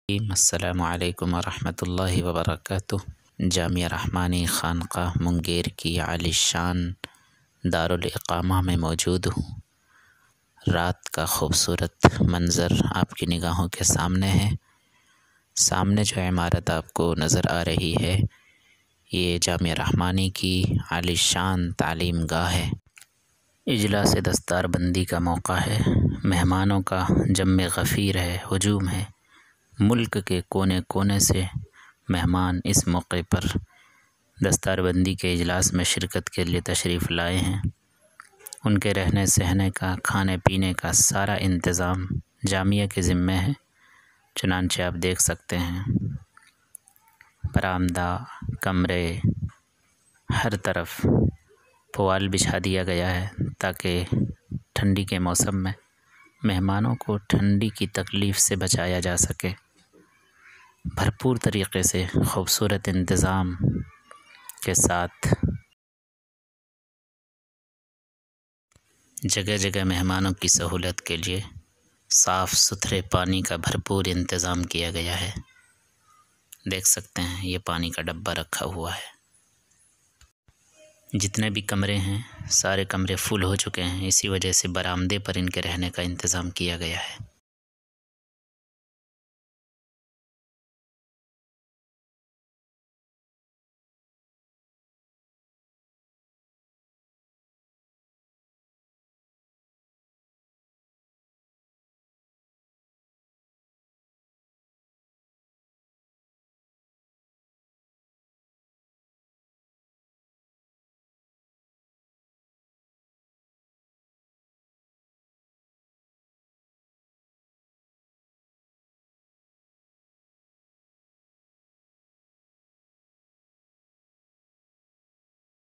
السلام علیکم ورحمۃ اللہ وبرکاتہ۔ جامعہ رحمانی خانقاہ منگیر کی عالی شان دارالاقامہ میں موجود ہوں۔ رات کا خوبصورت منظر آپ کی نگاہوں کے سامنے ہے۔ سامنے جو عمارت آپ کو نظر آ رہی ہے یہ جامعہ رحمانی کی عالی شان تعلیم گاہ ہے۔ اجلاس دستار بندی کا موقع ہے، مہمانوں کا جم غفیر ہے، ہجوم ہے۔ ملک کے کونے کونے سے مہمان اس موقع پر دستار بندی کے اجلاس میں شرکت کے لیے تشریف لائے ہیں۔ ان کے رہنے سہنے کا، کھانے پینے کا سارا انتظام جامعہ کے ذمے ہے۔ چنانچہ آپ دیکھ سکتے ہیں برآمدہ، کمرے، ہر طرف پوال بچھا دیا گیا ہے تاکہ ٹھنڈی کے موسم میں مہمانوں کو ٹھنڈی کی تکلیف سے بچایا جا سکے۔ بھرپور طریقے سے خوبصورت انتظام کے ساتھ جگہ جگہ مہمانوں کی سہولت کے لیے صاف ستھرے پانی کا بھرپور انتظام کیا گیا ہے۔ دیکھ سکتے ہیں یہ پانی کا ڈبہ رکھا ہوا ہے۔ جتنے بھی کمرے ہیں سارے کمرے فل ہو چکے ہیں، اسی وجہ سے برآمدے پر ان کے رہنے کا انتظام کیا گیا ہے۔